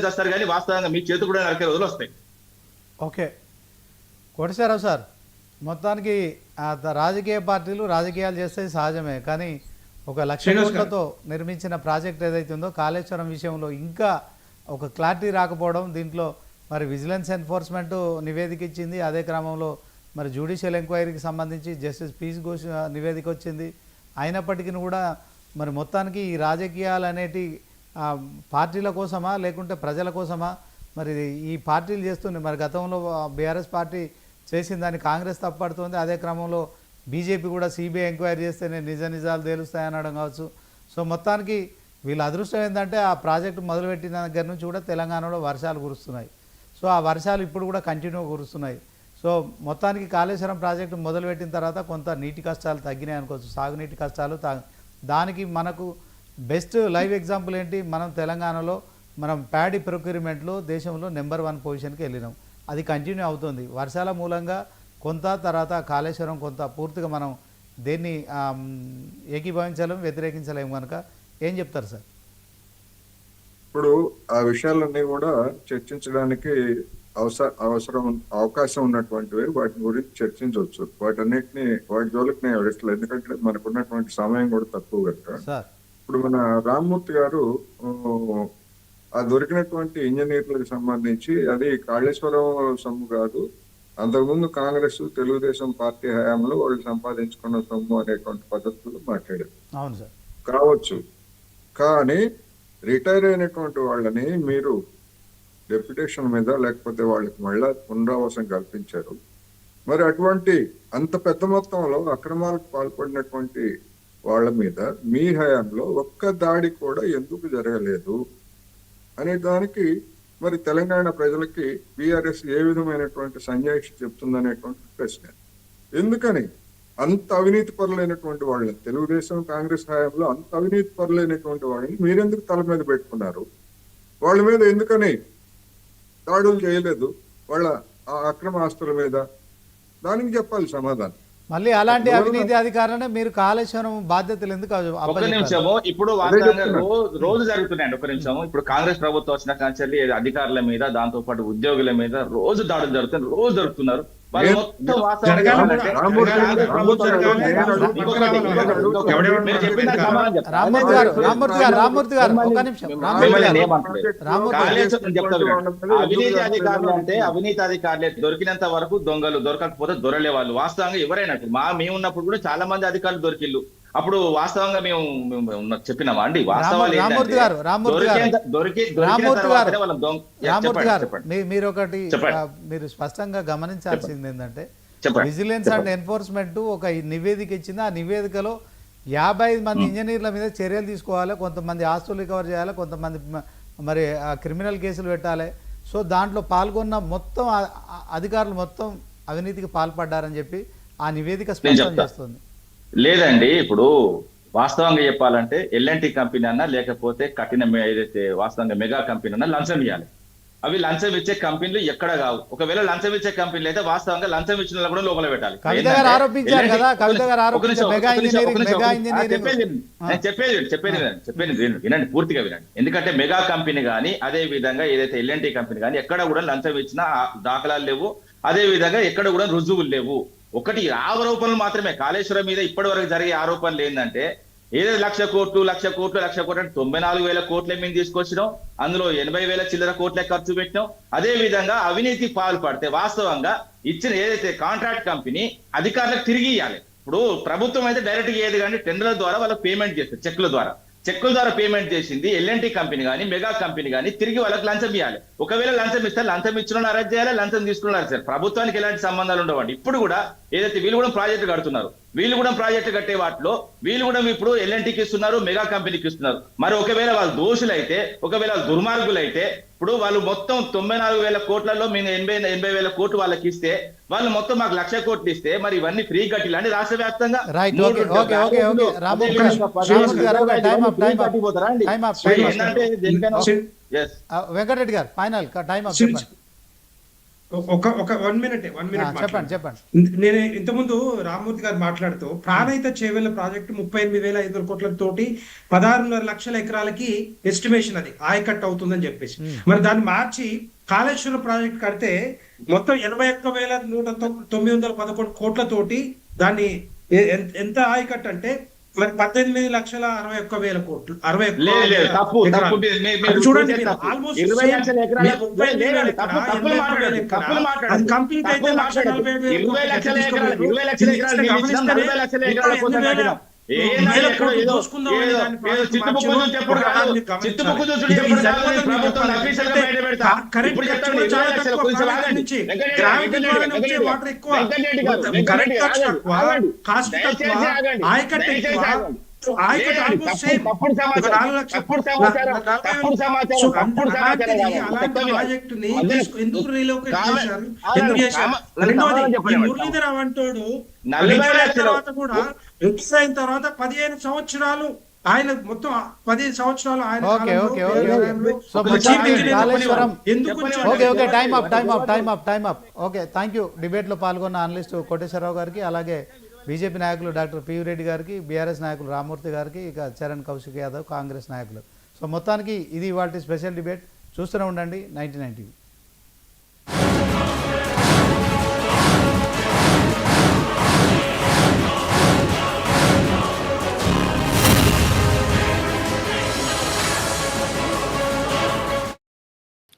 చేస్తారు కానీ వాస్తవంగా మీ చేతు కూడా నరికే రోజులు వస్తాయి. ఓకే కోటేశ్వరరావు సార్, మొత్తానికి రాజకీయ పార్టీలు రాజకీయాలు చేస్తే సహజమే, కానీ 1,00,000 కోట్లతో నిర్మించిన ప్రాజెక్ట్ ఏదైతే ఉందో కాళేశ్వరం విషయంలో ఇంకా ఒక క్లారిటీ రాకపోవడం, దీంట్లో మరి విజిలెన్స్ ఎన్ఫోర్స్మెంట్ నివేదిక ఇచ్చింది, అదే క్రమంలో మరి జ్యుడిషియల్ ఎంక్వైరీకి సంబంధించి జస్టిస్ పీస్ ఘోష్ నివేదిక వచ్చింది. అయినప్పటికీ కూడా మరి మొత్తానికి ఈ రాజకీయాలు అనేటి పార్టీల కోసమా లేకుంటే ప్రజల కోసమా? మరి ఈ పార్టీలు చేస్తుంది, మరి గతంలో బీఆర్ఎస్ పార్టీ చేసిన దాన్ని కాంగ్రెస్ తప్పడుతుంది, అదే క్రమంలో బీజేపీ కూడా సిబిఐ ఎంక్వైరీ చేస్తేనే నిజాలు తేలుస్తాయనడం కావచ్చు. సో మొత్తానికి వీళ్ళ అదృష్టం ఏంటంటే ఆ ప్రాజెక్టు మొదలుపెట్టిన దగ్గర నుంచి కూడా తెలంగాణలో వర్షాలు కురుస్తున్నాయి. సో ఆ వర్షాలు ఇప్పుడు కూడా కంటిన్యూ కురుస్తున్నాయి. సో మొత్తానికి కాళేశ్వరం ప్రాజెక్టు మొదలుపెట్టిన తర్వాత కొంత నీటి కష్టాలు తగ్గినాయి అనుకోవచ్చు, సాగునీటి కష్టాలు. దానికి మనకు బెస్ట్ లైవ్ ఎగ్జాంపుల్ ఏంటి, మనం తెలంగాణలో మనం ప్యాడీ ప్రొక్యూర్మెంట్లో దేశంలో నెంబర్ 1 పొజిషన్కి వెళ్ళినాం. అది కంటిన్యూ అవుతుంది. వర్షాల మూలంగా కొంత, తర్వాత కాళేశ్వరం కొంత, పూర్తిగా మనం దేన్ని ఏకీభవించలేము, వ్యతిరేకించలేము. కనుక ఏం చెప్తారు సార్? ఇప్పుడు ఆ విషయాలన్నీ కూడా చర్చించడానికి అవకాశం ఉన్నటువంటివి, వాటి గురించి చర్చించవచ్చు. వాటి జోలికి నేను ఎవరిస్తలేదు, ఎందుకంటే మనకున్నటువంటి సమయం కూడా తక్కువ కనుక. ఇప్పుడు మన రామ్మూర్తి గారు ఆ దొరికినటువంటి ఇంజనీర్లకు సంబంధించి అది కాళేశ్వరం సొమ్ము కాదు, అంతకుముందు కాంగ్రెస్ తెలుగుదేశం పార్టీ హయాంలో వాళ్ళు సంపాదించుకున్న సొమ్ము అనేటువంటి పద్ధతులు మాట్లాడారు. అవును సార్, కావచ్చు. కానీ రిటైర్ అయినటువంటి వాళ్ళని మీరు డెప్యుటేషన్ మీద లేకపోతే వాళ్ళకి మళ్ళా పునరావాసం కల్పించారు. మరి అటువంటి అంత పెద్ద మొత్తంలో అక్రమాలకు పాల్పడినటువంటి వాళ్ళ మీద మీ హయాంలో ఒక్క దాడి కూడా ఎందుకు జరగలేదు అనే దానికి మరి తెలంగాణ ప్రజలకి బీఆర్ఎస్ ఏ విధమైనటువంటి సంజాయిషి చెప్తుందనేటువంటి ప్రశ్న. ఎందుకని అంత అవినీతి పరులైనటువంటి వాళ్ళని, తెలుగుదేశం కాంగ్రెస్ హయాంలో అంత అవినీతి పరులైనటువంటి వాళ్ళని మీరెందుకు తల మీద పెట్టుకున్నారు? వాళ్ళ మీద ఎందుకని దాడులు చేయలేదు, వాళ్ళ అక్రమ ఆస్తుల మీద? దానికి చెప్పాలి సమాధానం. మళ్ళీ అలాంటి అవినీతి అధికారులనే మీరు కాళేశ్వరం బాధ్యతలు ఎందుకు? ఒక నిమిషము, ఇప్పుడు వాస్తవంగా రోజు జరుగుతున్నాయండి. ఒక నిమిషము, ఇప్పుడు కాంగ్రెస్ ప్రభుత్వం వచ్చిన కాంచెల్లి అధికారుల మీద, దాంతో పాటు ఉద్యోగుల మీద రోజు దాడులు జరుగుతున్నాయి, రోజు జరుగుతున్నారు. అవినీతి అధికారులు అంటే అవినీతి అధికారులే, దొరికినంత వరకు దొంగలు, దొరకకపోతే దొరలే వాళ్ళు. వాస్తవంగా ఎవరైనా మేము ఉన్నప్పుడు కూడా చాలా మంది అధికారులు దొరికిళ్ళు. అప్పుడు వాస్తవంగా మేము చెప్పినామా అండి? వాస్తవాలు మీరు ఒకటి మీరు స్పష్టంగా గమనించాల్సింది ఏంటంటే, విజిలెన్స్ అండ్ ఎన్ఫోర్స్మెంట్ ఒక నివేదిక ఇచ్చింది. ఆ నివేదికలో 55 మంది ఇంజనీర్ల మీద చర్యలు తీసుకోవాలి, కొంతమంది ఆస్తులు రికవర్ చేయాలి, కొంతమంది మరి క్రిమినల్ కేసులు పెట్టాలి. సో దాంట్లో పాల్గొన్న మొత్తం అధికారులు మొత్తం అవినీతికి పాల్పడ్డారని చెప్పి ఆ నివేదిక స్పష్టం చేస్తుంది. లేదండి, ఇప్పుడు వాస్తవంగా చెప్పాలంటే ఎల్ఎన్టీ కంపెనీ అన్నా లేకపోతే కఠిన ఏదైతే వాస్తవంగా మెగా కంపెనీ అన్నా లంచం ఇవ్వాలి. అవి లంచం ఇచ్చే కంపెనీలు ఎక్కడ కావు. ఒకవేళ లంచం ఇచ్చే కంపెనీలు అయితే వాస్తవంగా లంచం ఇచ్చిన కూడా లోపల పెట్టాలి. చెప్పేది వినండి, పూర్తిగా వినండి. ఎందుకంటే మెగా కంపెనీ కానీ అదే విధంగా ఏదైతే ఎల్ఎన్టీ కంపెనీ కానీ ఎక్కడ కూడా లంచం ఇచ్చిన దాఖలాలు లేవు, అదే విధంగా ఎక్కడ కూడా రుజువులు లేవు. ఒకటి ఆరోపణలు మాత్రమే. కాళేశ్వరం మీద ఇప్పటి వరకు జరిగే ఆరోపణలు ఏంటంటే ఏదో 1,00,000 కోట్లు అంటే 94,000 కోట్లే మేము తీసుకొచ్చినాం, అందులో 80,000 చిల్లర కోట్లే ఖర్చు పెట్టినాం. అదే విధంగా అవినీతి పాల్పడితే వాస్తవంగా ఇచ్చిన ఏదైతే కాంట్రాక్ట్ కంపెనీ అధికారులకు తిరిగి ఇవ్వాలి. ఇప్పుడు ప్రభుత్వం అయితే డైరెక్ట్ గా ఏది కానీ టెండర్ల ద్వారా వాళ్ళకి పేమెంట్ చేస్తారు, చెక్కుల ద్వారా పేమెంట్ చేసింది ఎల్ఎన్టీ కంపెనీ కానీ మెగా కంపెనీ కానీ తిరిగి వాళ్ళకి లంచం ఇవ్వాలి. ఒకవేళ లంచం ఇస్తే లంచం ఇచ్చిన అరెస్ట్ చేయాలి, లంచం తీసుకున్న అరెస్ట్ చేయాలి. ప్రభుత్వానికి ఎలాంటి సంబంధాలు ఉండవండి. ఇప్పుడు కూడా ఏదైతే వీళ్ళు కూడా ప్రాజెక్టు కడుతున్నారు, వీళ్ళు కూడా ప్రాజెక్టు కట్టే వాటిలో వీళ్ళు కూడా ఇప్పుడు ఎల్ఎన్టీకి ఇస్తున్నారు, మెగా కంపెనీకి ఇస్తున్నారు. మరి ఒకవేళ వాళ్ళు దోషులైతే, ఒకవేళ దుర్మార్గులైతే, ఇప్పుడు వాళ్ళు మొత్తం 94,000 కోట్లలో మేము 80,000 కోట్లు వాళ్ళకి ఇస్తే, వాళ్ళు మొత్తం మాకు 1,00,000 కోట్లు ఇస్తే మరి ఇవన్నీ ఫ్రీ కట్టిలని రాష్ట్ర వ్యాప్తంగా వెంకటరెడ్డి గారు ఫైనల్ టైం ఆఫ్ చెప్పండి. ఒక 1 minute చెప్పండి చెప్పండి. నేను ఇంతకుముందు రామ్మూర్తి గారు మాట్లాడుతూ ప్రాణహిత చేవెళ్ల ప్రాజెక్టు 38,500 కోట్లతోటి 16.5 లక్షల ఎకరాలకి ఎస్టిమేషన్ అది ఆయకట్టు అవుతుందని చెప్పేసి, మరి దాన్ని మార్చి కాళేశ్వరం ప్రాజెక్ట్ కడితే మొత్తం 81,911 కోట్లతోటి దాన్ని ఎంత ఆయకట్టు అంటే మరి 18,61,000 కోట్లు, లేదు తప్పు తప్పు అది చూడండి మీరు, తప్పు. almost 20 లక్షల ఎకరాల మీరు 30,000 తప్పులు మాట్లాడండి, తప్పులు మాట్లాడండి. అది కంప్లీట్ అయితే తప్పులు 1,47,000 20 లక్షల ఎకరాలు 20 లక్షల ఎకరాలు మేము ఇచ్చినాం, 40 లక్షల ఎకరాల కోసం కట్టినాం. చిత్తుబుక్కు చెప్పుడు కాదు, చిత్తుబుక్కు చూసుడు చెప్పుడు కాదు, ప్రభుత్వం అఫీషియల్ గా బయట పెడతా. ఇప్పుడు చెప్పండి 20 లక్షలు కొంచెం ఆగండి. వెంకటరెడ్డి గారు, దయచేసి ఆగండి. దయచేసి ఆగండి. తప్పుడు సమాచారం తప్పుడు సమాచారం తప్పుడు సమాచారం తప్పుడు సమాచారం మురళీధర్ అంటాడు 40 లక్షలు కూడా రిటైర్ అయిన తర్వాత 15 సంవత్సరాలు ఆయన మొత్తం 15 సంవత్సరాలు ఆయన ఓకే ఓకే ఓకే కాలంలో సో ఒక చీఫ్ ఇంజనీర్ కాళేశ్వరం ఎందుకు okay okay time up okay thank you. డిబేట్లో పాల్గొన్న అనలిస్ట్ కోటేశ్వరరావు గారికి, అలాగే బీజేపీ నాయకులు డాక్టర్ పివి రెడ్డి గారికి, బీఆర్ఎస్ నాయకులు రామ్మూర్తి గారికి, ఇక చరణ్ కౌశిక్ యాదవ్ కాంగ్రెస్ నాయకులు. సో మొత్తానికి ఇది ఇవాళ స్పెషల్ డిబేట్. చూస్తూనే ఉండండి 99 టీవీ.